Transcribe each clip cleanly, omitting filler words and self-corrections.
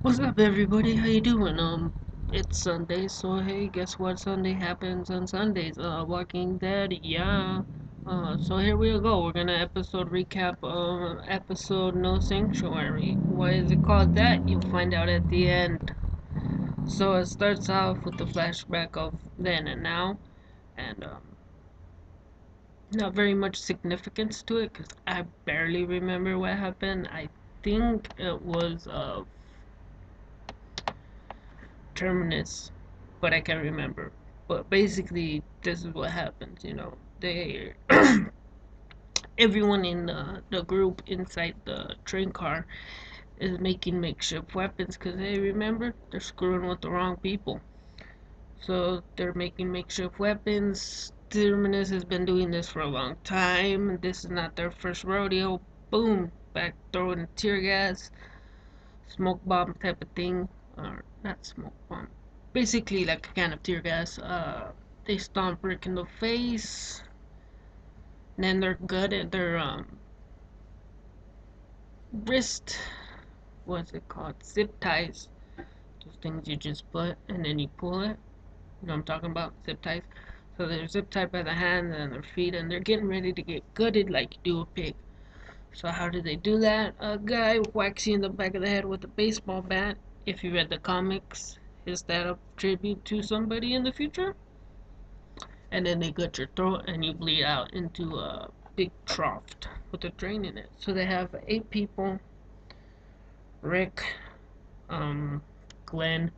What's up, everybody? How you doing? It's Sunday, so hey, guess what? Sunday happens on Sundays. Walking Dead, yeah. So here we go. We're gonna episode recap. Episode No Sanctuary. Why is it called that? You'll find out at the end. So it starts off with the flashback of then and now, and not very much significance to it, cause I barely remember what happened. I think it was Terminus, but I can't remember. But basically, this is what happens. They everyone in the group inside the train car is making makeshift weapons because hey, remember they're screwing with the wrong people. So they're making makeshift weapons. Terminus has been doing this for a long time. This is not their first rodeo. Boom, back throwing tear gas, smoke bomb type of thing, or not smoke bomb, basically like a can of tear gas. They stomp Rick in the face, and then their gut and their wrist, what's it called? Zip ties. Those things you just put and then you pull it. You know what I'm talking about? Zip ties. So they're zip tied by the hands and their feet, and they're getting ready to get gutted like you do a pig. So how do they do that? A guy whacks you in the back of the head with a baseball bat. If you read the comics, is that a tribute to somebody in the future? And then they gut your throat and you bleed out into a big trough with a drain in it. So they have 8 people: Rick, um, Glenn,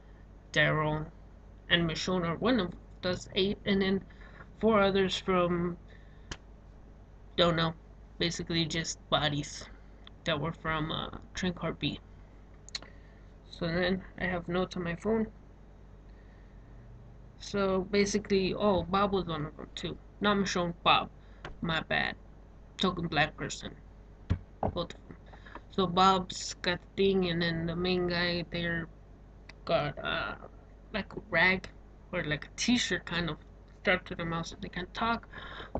Daryl, and Michonne are one of those 8, and then 4 others from don't know, basically just bodies that were from Train Car B. So then I have notes on my phone. So basically, oh, Bob was one of them too. Not Michonne, Bob. My bad. Token black person. Both of them. So Bob's got the thing, and then the main guy there got like a rag or like a t-shirt kind of strapped to their mouth so they can talk.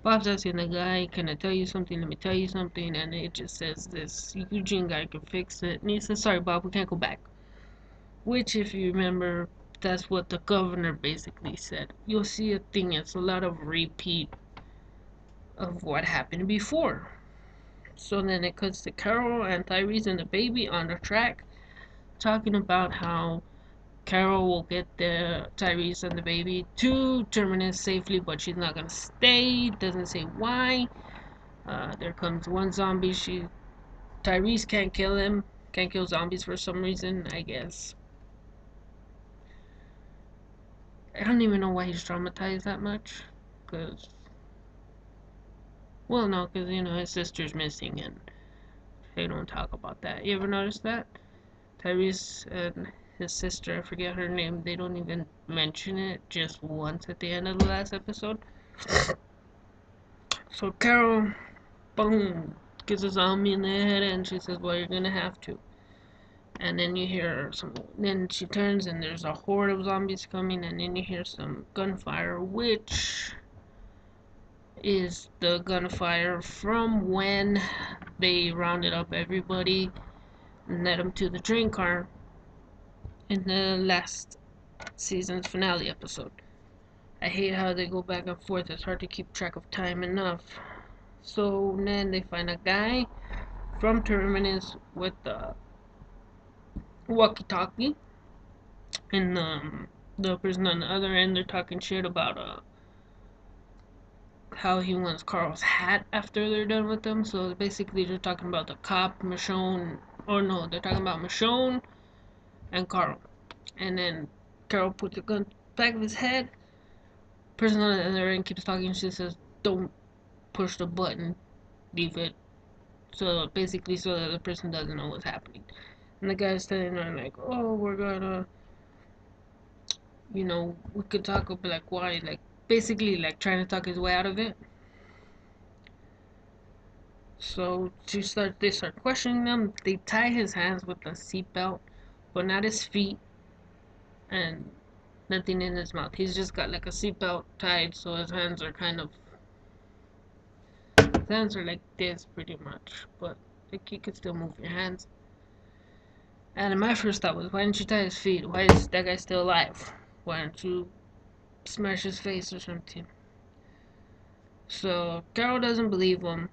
Bob's asking the guy, "Can I tell you something? Let me tell you something." And it just says this Eugene guy can fix it. And he says, "Sorry, Bob, we can't go back." Which, if you remember, that's what the governor basically said. You'll see a thing, it's a lot of repeat of what happened before. So then it cuts to Carol and Tyrese and the baby on the track talking about how Carol will get the Tyrese and the baby to Terminus safely, but she's not gonna stay. Doesn't say why. There comes one zombie. Tyrese can't kill him. Can't kill zombies for some reason. I guess I don't even know why he's traumatized that much. Cause well, no, cause his sister's missing and they don't talk about that. You ever notice that? Tyrese and his sister, I forget her name, they don't even mention it just once at the end of the last episode. So Carol, boom, gets a zombie in the head and she says, well, you're gonna have to. And then you hear then she turns and there's a horde of zombies coming, and then you hear some gunfire, which is the gunfire from when they rounded up everybody and led them to the train car in the last season's finale episode. I hate how they go back and forth. It's hard to keep track of time enough. So then they find a guy from Terminus with the walkie-talkie, and the person on the other end, they're talking shit about how he wants Carl's hat after they're done with them. So basically, they're talking about the cop, Michonne, or no, they're talking about Michonne and Carl. And then Carl puts a gun back of his head. Person on the other end keeps talking. She says, "Don't push the button. Leave it." So basically, so that the person doesn't know what's happening. And the guy's standing there like, "Oh, we're gonna, we could talk about like why, like basically like trying to talk his way out of it." So they start questioning them. They tie his hands with a seatbelt, but not his feet, and nothing in his mouth. He's just got like a seatbelt tied, so his hands are like this pretty much, but like you can still move your hands. And my first thought was, why didn't you tie his feet? Why is that guy still alive? Why don't you smash his face or something? So Carol doesn't believe him.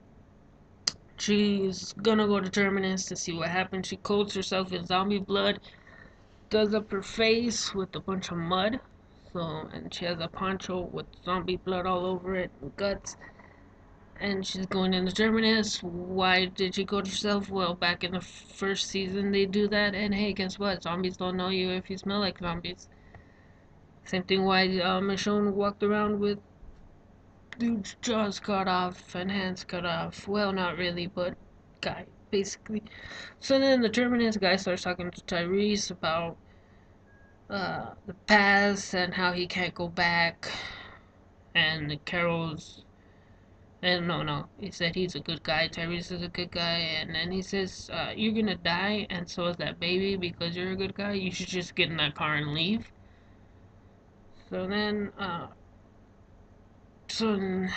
She's gonna go to Terminus to see what happened. She coats herself in zombie blood, does up her face with a bunch of mud. So, and she has a poncho with zombie blood all over it, and guts. And she's going into Terminus. Why did she coat herself? Well, back in the first season, they do that. And hey, guess what? Zombies don't know you if you smell like zombies. Same thing why Michonne walked around with dude's jaws cut off and hands cut off. Well, not really, but guy, basically. So then the Terminus guy starts talking to Tyrese about the past and how he can't go back. And Carol's. And no, he said he's a good guy. Tyrese is a good guy. And then he says, you're gonna die, and so is that baby because you're a good guy. You should just get in that car and leave. So then, so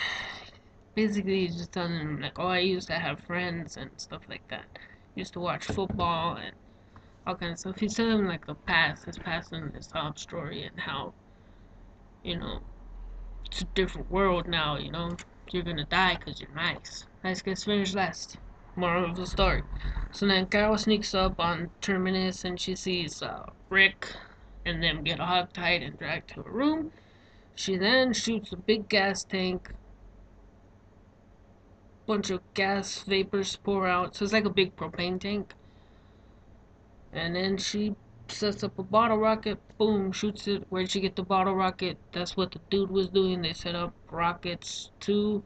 basically he's just telling him like, oh, I used to have friends and stuff like that. Used to watch football and all kinds of stuff. He's telling him like the past, his past and his sob story and how, you know, it's a different world now, you know. You're gonna die because you're nice. Nice gets finished last. Moral of the story. So then Carol sneaks up on Terminus and she sees Rick and them get hogtied and dragged to a room. She then shoots a big gas tank. Bunch of gas vapors pour out. So it's like a big propane tank. And then she sets up a bottle rocket. Boom, shoots it. Where'd she get the bottle rocket? That's what the dude was doing. They set up rockets to,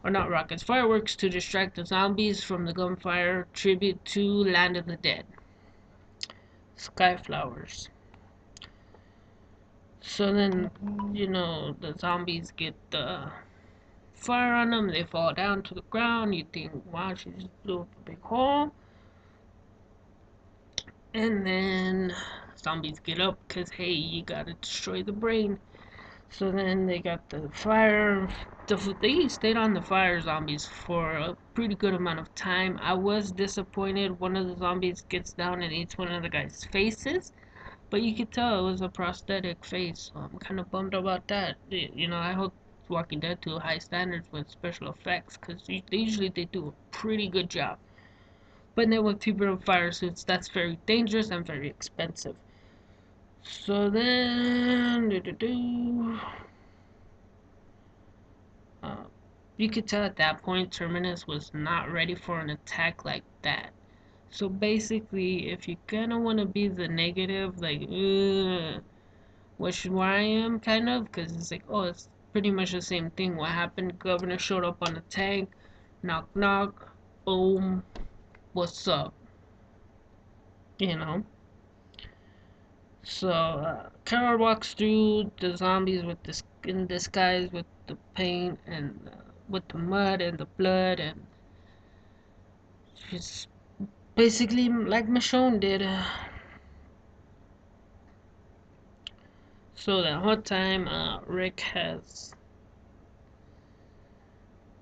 or not rockets, fireworks to distract the zombies from the gunfire. Tribute to Land of the Dead. Skyflowers. So then, you know, the zombies get the fire on them. They fall down to the ground. You think, wow, she just blew up a big hole. And then zombies get up because, hey, you gotta destroy the brain. So then they got the fire. They stayed on the fire zombies for a pretty good amount of time. I was disappointed. One of the zombies gets down and eats one of the guy's faces. But you could tell it was a prosthetic face. So I'm kind of bummed about that. You know, I hope Walking Dead to high standards with special effects because usually they do a pretty good job. But then with people in fire suits, that's very dangerous and very expensive. So then, you could tell at that point Terminus was not ready for an attack like that. So basically, if you kind of want to be the negative, like, which where I am kind of, because it's like, oh, it's pretty much the same thing. What happened? Governor showed up on the tank, knock knock, boom, what's up? You know. So Carol walks through the zombies with the in disguise with the paint and with the mud and the blood, and she's basically like Michonne did. So the whole time, Rick has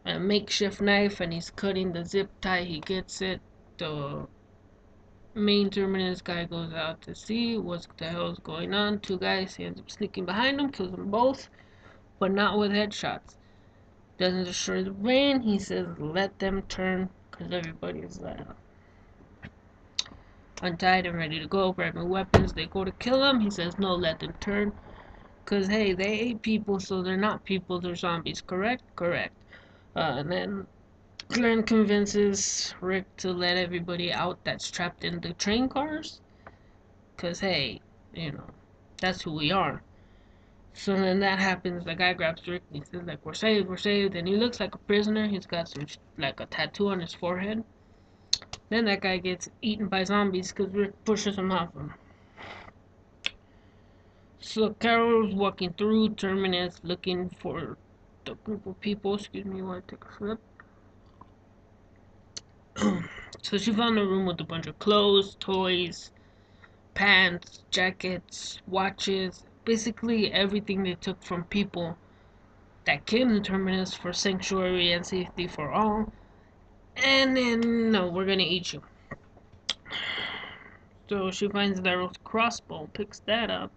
a makeshift knife and he's cutting the zip tie. He gets it. The main Terminus guy goes out to see what the hell's going on. Two guys, he ends up sneaking behind them, kills them both, but not with headshots. Doesn't destroy the brain. He says, let them turn, because everybody is untied and ready to go, grabbing weapons. They go to kill him. He says, no, let them turn. Because, hey, they ate people, so they're not people, they're zombies. Correct? Correct. And then Glenn convinces Rick to let everybody out that's trapped in the train cars. Because, hey, you know, that's who we are. So then that happens. The guy grabs Rick and he says, like, we're saved, we're saved. And he looks like a prisoner. He's got some, like, a tattoo on his forehead. Then that guy gets eaten by zombies because Rick pushes him off him. So Carol's walking through Terminus looking for the group of people. Excuse me while I take a sip. So she found a room with a bunch of clothes, toys, pants, jackets, watches, basically everything they took from people that came to Terminus for sanctuary and safety for all. And then, no, we're gonna eat you. So she finds there was a crossbow, picks that up.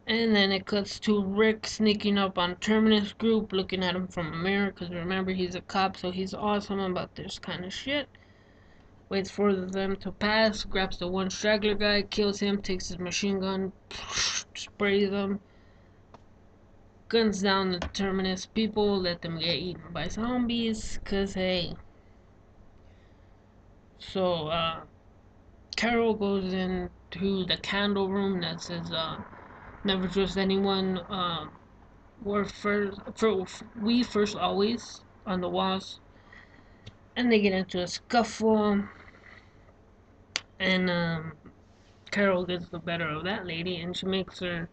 And then it cuts to Rick sneaking up on Terminus group, looking at him from a mirror, because remember, he's a cop, so he's awesome about this kind of shit. Waits for them to pass, grabs the one straggler guy, kills him, takes his machine gun, sprays them, guns down the Terminus people, let them get eaten by zombies, cause hey. So, Carol goes into the candle room that says, never trust anyone, we first always, on the walls. And they get into a scuffle, and, Carol gets the better of that lady, and she makes her,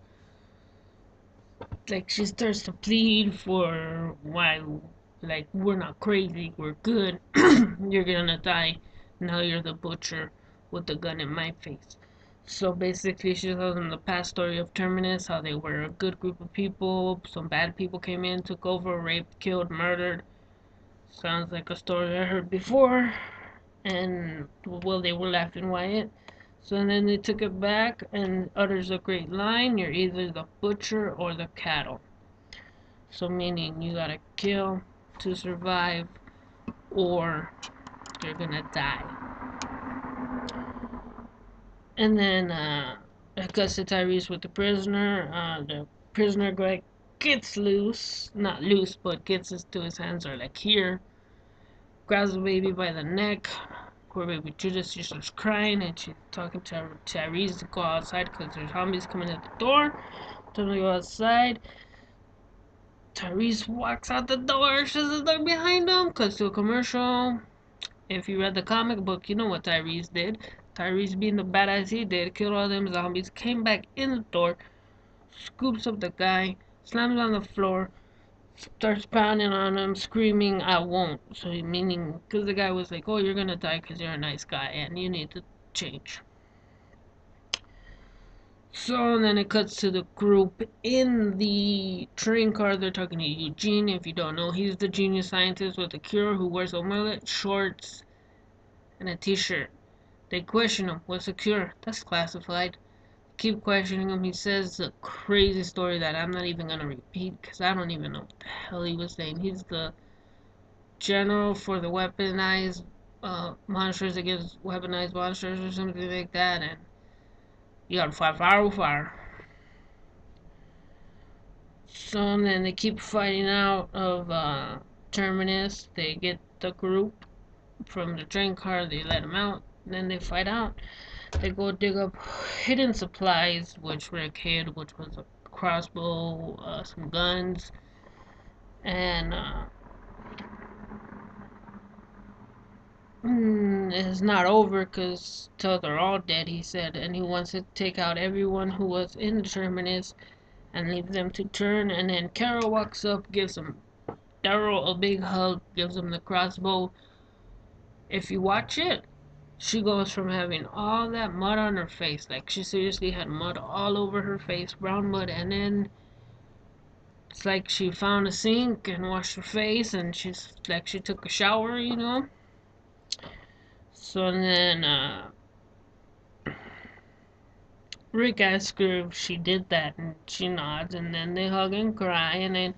like, she starts to plead for why, like, we're not crazy, we're good, you're gonna die, now you're the butcher with the gun in my face. So basically she tells them the past story of Terminus, how they were a good group of people, some bad people came in, took over, raped, killed, murdered. Sounds like a story I heard before. And, well, they were laughing Wyatt. So then they took it back and utters a great line, you're either the butcher or the cattle. So meaning you gotta kill to survive or you're gonna die. And then it cuts to Tyrese with the prisoner. The prisoner Greg gets loose, not loose, but gets to his hands are like here. Grabs the baby by the neck. Poor baby Judas, she starts crying and she's talking to Tyrese to go outside because there's zombies coming at the door. Tell them to go outside. Tyrese walks out the door, shuts the door behind him, cuts to a commercial. If you read the comic book, you know what Tyrese did. Tyrese, being the badass he did, killed all them zombies, came back in the door, scoops up the guy, slams on the floor, starts pounding on him, screaming, I won't. So meaning, because the guy was like, oh, you're gonna die because you're a nice guy and you need to change. So then it cuts to the group in the train car. They're talking to Eugene. If you don't know, he's the genius scientist with a cure who wears a mullet, shorts, and a t-shirt. They question him. What's the cure? That's classified. Keep questioning him. He says a crazy story that I'm not even gonna repeat because I don't even know what the hell he was saying. He's the general for the weaponized monsters against weaponized monsters or something like that, and you gotta fight fire with fire. So then they keep fighting out of Terminus. They get the group from the train car. They let them out. Then they fight out. They go dig up hidden supplies, which Rick hid, which was a crossbow, some guns, and it's not over because till they're all dead, he said, and he wants to take out everyone who was in the Terminus and leave them to turn. And then Carol walks up, gives him Daryl a big hug, gives him the crossbow. If you watch it, she goes from having all that mud on her face, like she seriously had mud all over her face, brown mud, and then it's like she found a sink and washed her face, and she's like she took a shower, you know. So then Rick asks her if she did that, and she nods, and then they hug and cry, and then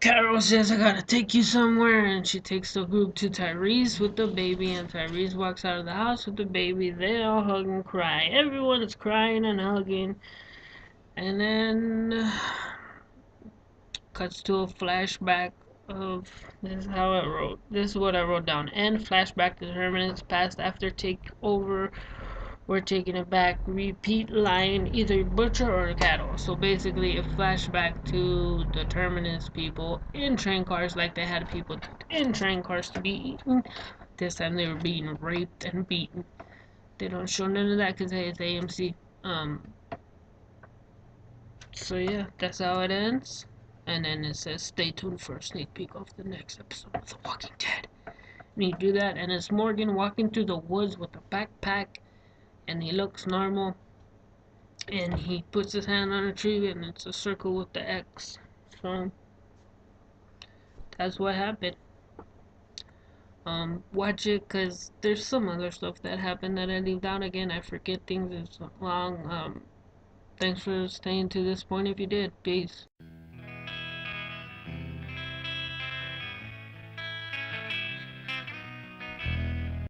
Carol says, I gotta take you somewhere, and she takes the group to Tyrese with the baby, and Tyrese walks out of the house with the baby. They all hug and cry. Everyone is crying and hugging. And then cuts to a flashback of, this is how I wrote, this is what I wrote down. And flashback to Terminus past after takeover. We're taking it back. Repeat line, either butcher or cattle. So basically, a flashback to the Terminus people in train cars, like they had people in train cars to be eaten. This time they were being raped and beaten. They don't show none of that because it's AMC. So yeah, that's how it ends. And then it says, stay tuned for a sneak peek of the next episode of The Walking Dead. And you do that, and it's Morgan walking through the woods with a backpack. And he looks normal, and he puts his hand on a tree, and it's a circle with the X. So that's what happened. Watch it because there's some other stuff that happened that I leave out. Again, I forget things as long. Thanks for staying to this point if you did. Peace.